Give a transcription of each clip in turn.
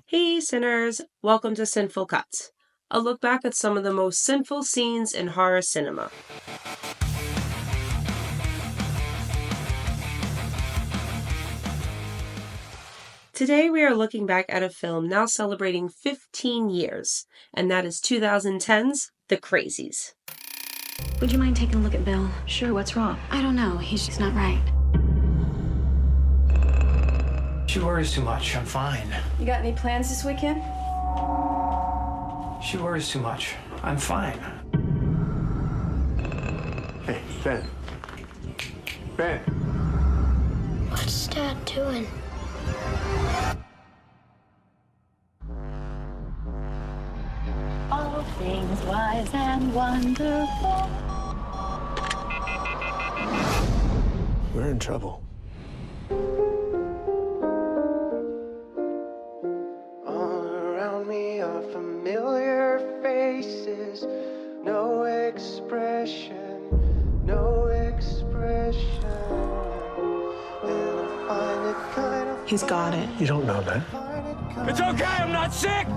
Hey sinners, welcome to Sinful Cuts, a look back at some of the most sinful scenes in horror cinema. Today we are looking back at a film now celebrating 15 years, and that is 2010's The Crazies. Would you mind taking a look at Bill? Sure, what's wrong? I don't know, he's just not right. She worries too much. I'm fine. You got any plans this weekend? She worries too much. I'm fine. Hey, Ben. Ben. What's Dad doing? All things wise and wonderful. We're in trouble. All around me are familiar faces. No expression, no expression. And I find it kind of He's got it. You don't know that. It's okay, I'm not sick!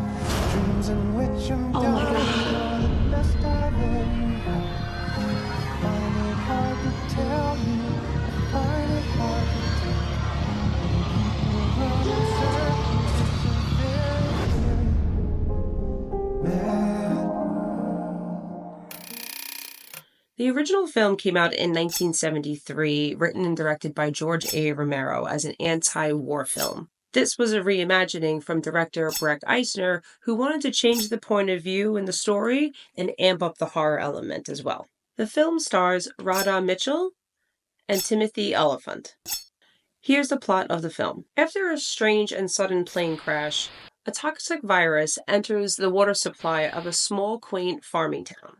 dreams in which I'm Oh my God. the best I've ever had. Find it hard to tell you. Find it hard to tell. Run in circles, it's a very mad world. The original film came out in 1973, written and directed by George A. Romero as an anti-war film. This was a reimagining from director Breck Eisner, who wanted to change the point of view in the story and amp up the horror element as well. The film stars Radha Mitchell and Timothy Oliphant. Here's the plot of the film. After a strange and sudden plane crash, a toxic virus enters the water supply of a small, quaint farming town.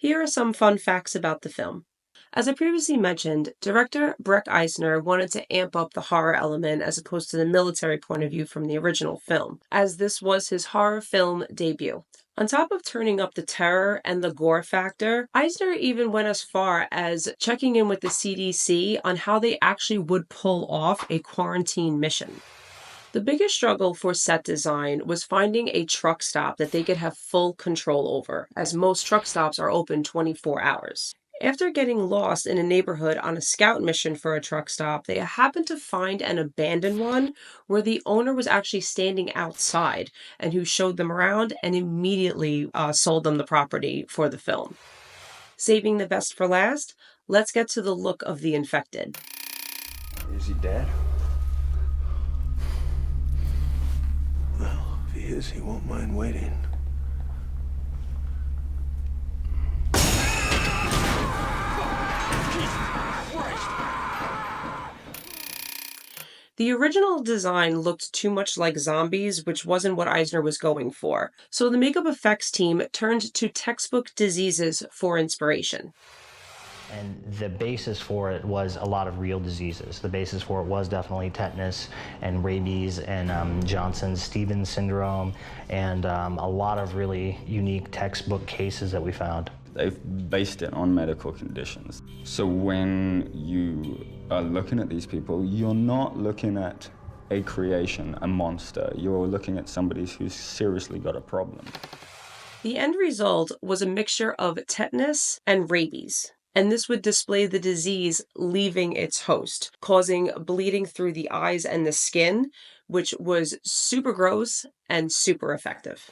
Here are some fun facts about the film. As I previously mentioned, director Breck Eisner wanted to amp up the horror element as opposed to the military point of view from the original film, as this was his horror film debut. On top of turning up the terror and the gore factor, Eisner even went as far as checking in with the CDC on how they actually would pull off a quarantine mission. The biggest struggle for set design was finding a truck stop that they could have full control over, as most truck stops are open 24 hours. After getting lost in a neighborhood on a scout mission for a truck stop, they happened to find an abandoned one where the owner was actually standing outside and who showed them around and immediately sold them the property for the film. Saving the best for last, let's get to the look of the infected. Is he dead? Well, if he is, he won't mind waiting. The original design looked too much like zombies, which wasn't what Eisner was going for. So the makeup effects team turned to textbook diseases for inspiration. And the basis for it was a lot of real diseases. The basis for it was definitely tetanus and rabies and Johnson-Stevens syndrome and a lot of really unique textbook cases that we found. They've based it on medical conditions. So when you are looking at these people, you're not looking at a creation, a monster. You're looking at somebody who's seriously got a problem. The end result was a mixture of tetanus and rabies. And this would display the disease leaving its host, causing bleeding through the eyes and the skin, which was super gross and super effective.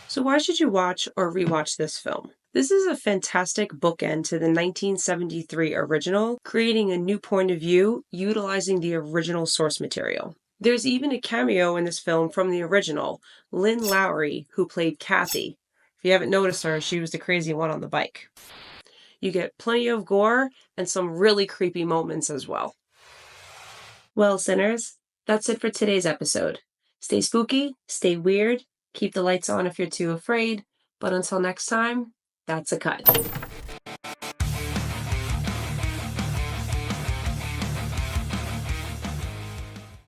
So why should you watch or rewatch this film? This is a fantastic bookend to the 1973 original, creating a new point of view, utilizing the original source material. There's even a cameo in this film from the original, Lynn Lowry, who played Kathy. If you haven't noticed her, she was the crazy one on the bike. You get plenty of gore and some really creepy moments as well. Well, sinners, that's it for today's episode. Stay spooky, stay weird, keep the lights on if you're too afraid, but until next time, that's a cut.